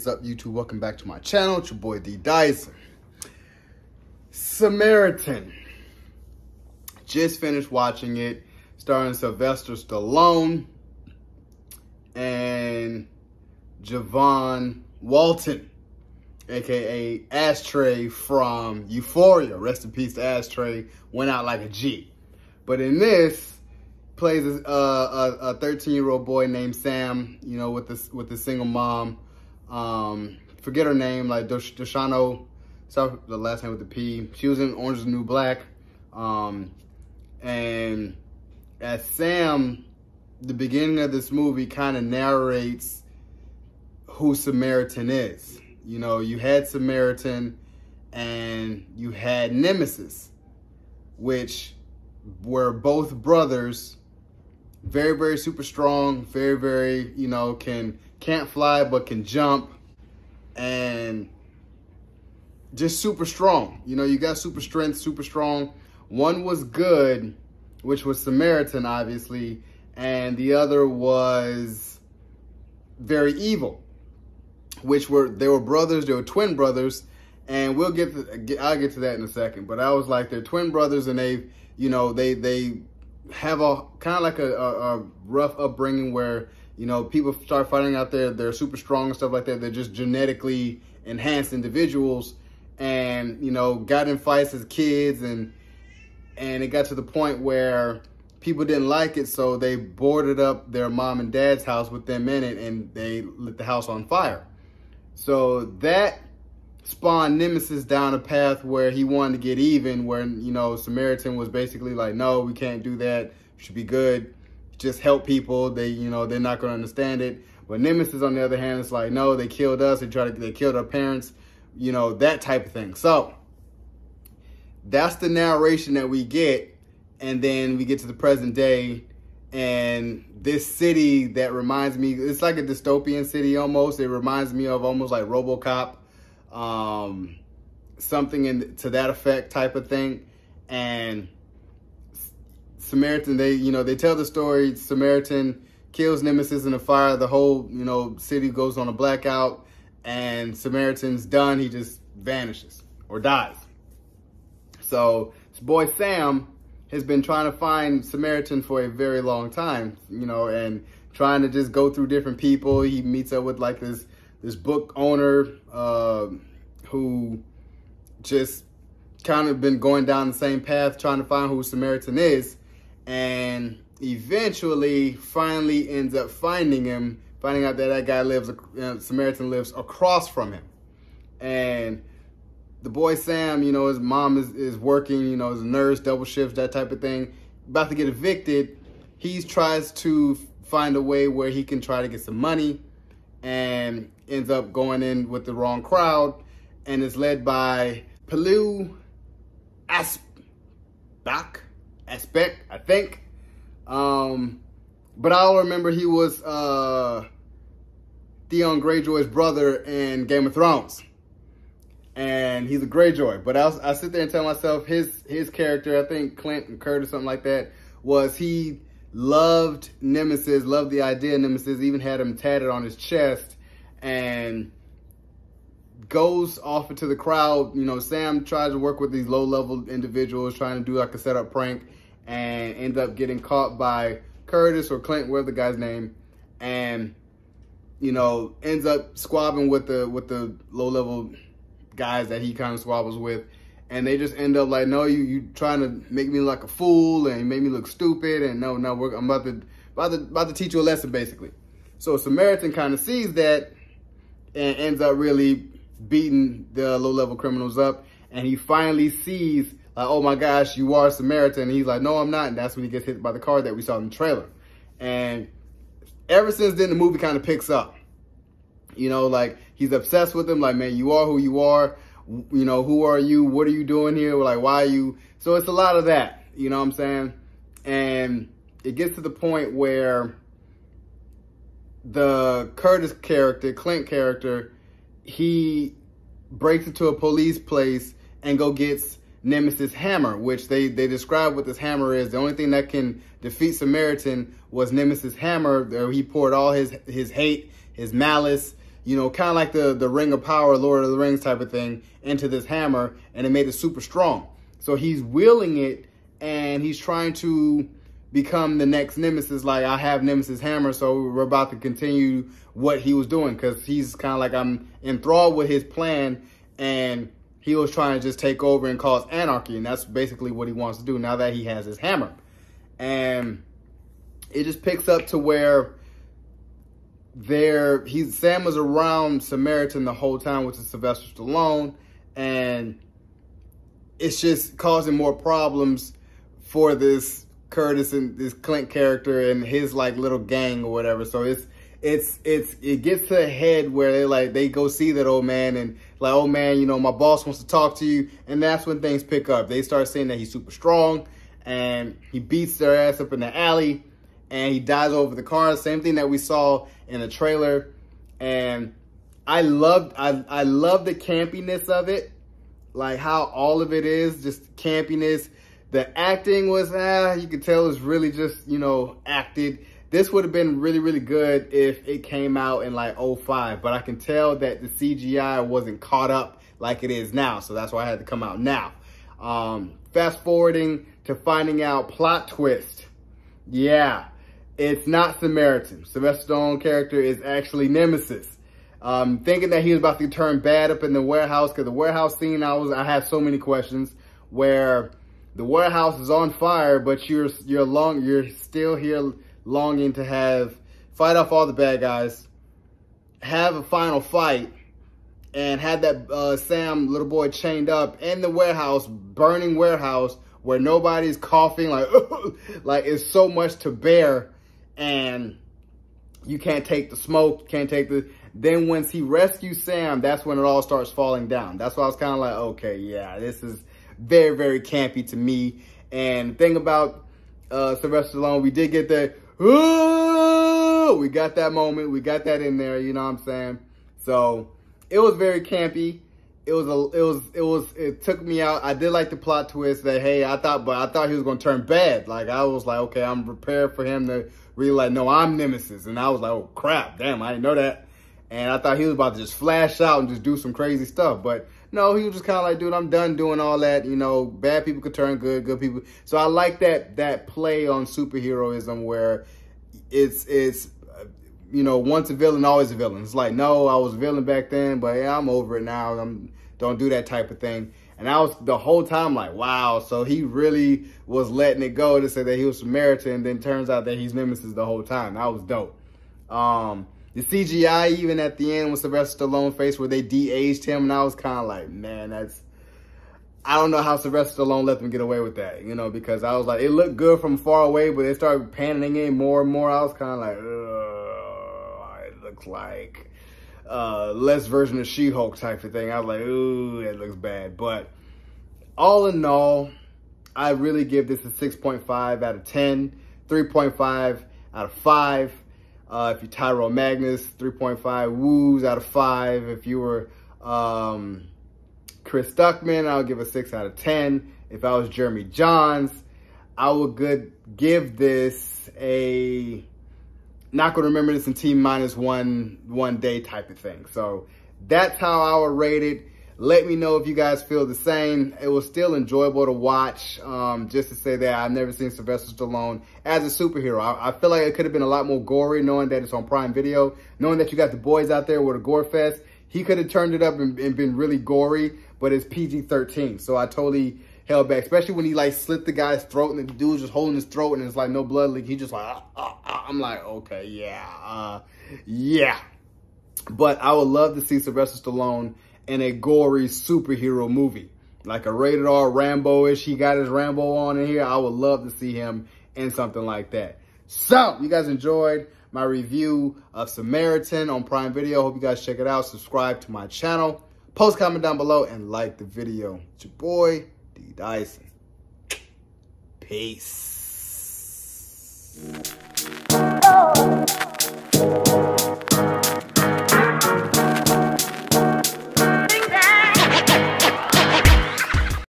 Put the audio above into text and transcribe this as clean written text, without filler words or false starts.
up, YouTube? Welcome back to my channel. It's your boy D Dyson. Samaritan. Just finished watching it, starring Sylvester Stallone and Javon Walton, aka Ashtray from Euphoria. Rest in peace to Ashtray. Went out like a G. But in this, plays a 13-year-old boy named Sam, you know, with the single mom. Forget her name, like Doshano, sorry, the last name with the P. She was in Orange is the New Black. And as Sam, the beginning of this movie kind of narrates who Samaritan is. You know, you had Samaritan and you had Nemesis, which were both brothers, very, very super strong, very, very, you know, can't fly but can jump, and just super strong. You know, you got super strength, super strong. One was good, which was Samaritan, obviously, and the other was very evil, they were brothers, they were twin brothers, and I'll get to that in a second. But I was like, they're twin brothers, and they have a kind of like a rough upbringing where, you know, people start finding out they're super strong and stuff like that. They're just genetically enhanced individuals, and, you know, got in fights as kids, and it got to the point where people didn't like it, so they boarded up their mom and dad's house with them in it, and they lit the house on fire. So that spawned Nemesis down a path where he wanted to get even, where, you know, Samaritan was basically like, no, we can't do that. We should be good. Just help people. They're not going to understand it. But Nemesis, on the other hand, is like, no, they killed us. They killed our parents, you know, that type of thing. So that's the narration that we get. And then we get to the present day, and this city that reminds me, it's like a dystopian city almost. It reminds me of almost like RoboCop, something to that effect type of thing. And Samaritan, they tell the story. Samaritan kills Nemesis in a fire. The whole, you know, city goes on a blackout, and Samaritan's done. He just vanishes or dies. So this boy Sam has been trying to find Samaritan for a very long time, you know, and trying to just go through different people. He meets up with like this book owner who just kind of been going down the same path, trying to find who Samaritan is, and eventually finally ends up finding him, finding out that guy Samaritan lives across from him. And the boy Sam, you know, his mom is working, you know, as a nurse, double shifts, that type of thing, about to get evicted. He tries to find a way where he can try to get some money, and ends up going in with the wrong crowd, and is led by Pilou Asbæk, I think. But I'll remember he was Theon Greyjoy's brother in Game of Thrones. And he's a Greyjoy. But I sit there and tell myself his character, I think Clint and Kurt or something like that, was he loved Nemesis, loved the idea of Nemesis, even had him tatted on his chest, and goes off into the crowd. You know, Sam tries to work with these low-level individuals, trying to do like a setup prank, and ends up getting caught by Curtis or Clint, whatever the guy's name, and, you know, ends up squabbling with the low-level guys that he kind of squabbles with, and they just end up like, no, you trying to make me look like a fool, and you make me look stupid, and no, I'm about to teach you a lesson, basically. So Samaritan kind of sees that and ends up really beating the low-level criminals up, and he finally sees, like, oh my gosh, you are Samaritan, and he's like, no, I'm not, and that's when he gets hit by the car that we saw in the trailer. And ever since then, the movie kind of picks up. You know, like, he's obsessed with him. Like, man, you are who you are. You know, who are you? What are you doing here? Like, why are you? So it's a lot of that. You know what I'm saying? And it gets to the point where the Curtis character, Clint character, he breaks into a police place and gets Nemesis' hammer, which they describe what this hammer is. The only thing that can defeat Samaritan was Nemesis' hammer. He poured all his hate, his malice, you know, kind of like the Ring of Power, Lord of the Rings type of thing, into this hammer, and it made it super strong. So he's wielding it, and he's trying to become the next Nemesis. Like, I have Nemesis hammer, so we're about to continue what he was doing, because he's kind of like, I'm enthralled with his plan, and he was trying to just take over and cause anarchy, and that's basically what he wants to do now that he has his hammer. And it just picks up to where Sam was around Samaritan the whole time, which is Sylvester Stallone, and it's just causing more problems for this Curtis and this Clint character and his like little gang or whatever. So it gets to a head where they go see that old man, and like, oh man, you know, my boss wants to talk to you. And that's when things pick up. They start saying that he's super strong, and he beats their ass up in the alley, and he dives over the car. Same thing that we saw in the trailer. And I love the campiness of it, like how all of it is just campiness. The acting was, you could tell it was really just, you know, acted. This would have been really, really good if it came out in like 05, but I can tell that the CGI wasn't caught up like it is now, so that's why I had to come out now. Fast forwarding to finding out plot twist. Yeah, it's not Samaritan. Sylvester Stallone character is actually Nemesis. Thinking that he was about to turn bad up in the warehouse, because the warehouse scene, I had so many questions, where the warehouse is on fire, but you're still here longing to fight off all the bad guys, have a final fight, and had that Sam little boy chained up in the warehouse, burning warehouse, where nobody's coughing, like, like it's so much to bear, and you can't take the smoke, can't take the... Then once he rescues Sam, that's when it all starts falling down. That's why I was kind of like, okay, yeah, this is very, very campy to me. And the thing about Sylvester Stallone, we did get that, we got that moment, we got that in there, you know what I'm saying? So it was very campy. It took me out. I did like the plot twist that, hey, I thought he was gonna turn bad. Like, I was like, okay, I'm prepared for him to really like, no, I'm Nemesis. And I was like, oh crap, damn, I didn't know that. And I thought he was about to just flash out and just do some crazy stuff. But no, he was just kind of like, dude, I'm done doing all that. You know, bad people could turn good, good people. So I like that play on superheroism, where it's you know, once a villain, always a villain. It's like, no, I was a villain back then, but yeah, I'm over it now. Don't do that type of thing. And I was the whole time like, wow, so he really was letting it go to say that he was Samaritan, and then turns out that he's Nemesis the whole time. That was dope. The CGI, even at the end with Sylvester Stallone face, where they de-aged him, and I was kind of like, man, I don't know how Sylvester Stallone let them get away with that, you know, because I was like, it looked good from far away, but they started panning in more and more. I was kind of like, it looks like less version of She-Hulk type of thing. I was like, ooh, it looks bad. But all in all, I really give this a 6.5 out of 10, 3.5 out of 5. If you're Tyrone Magnus, 3.5 woos out of 5. If you were Chris Stuckman, I would give a 6 out of 10. If I was Jeremy Johns, I would give this a, not going to remember this in T-minus one day type of thing. So that's how I would rate it. Let me know if you guys feel the same. It was still enjoyable to watch. Just to say that I've never seen Sylvester Stallone as a superhero. I feel like it could have been a lot more gory, knowing that it's on Prime Video, knowing that you got the boys out there with a gore fest. He could have turned it up and been really gory, but it's PG-13. So I totally held back, especially when he like slit the guy's throat and the dude was just holding his throat and it's like no blood leak. He just like, I'm like, okay, yeah, yeah. But I would love to see Sylvester Stallone in a gory superhero movie, like a rated R Rambo-ish. He got his Rambo on in here. I would love to see him in something like that. So, you guys enjoyed my review of Samaritan on Prime Video. Hope you guys check it out. Subscribe to my channel. Post, comment down below, and like the video. It's your boy, D Dyson. Peace.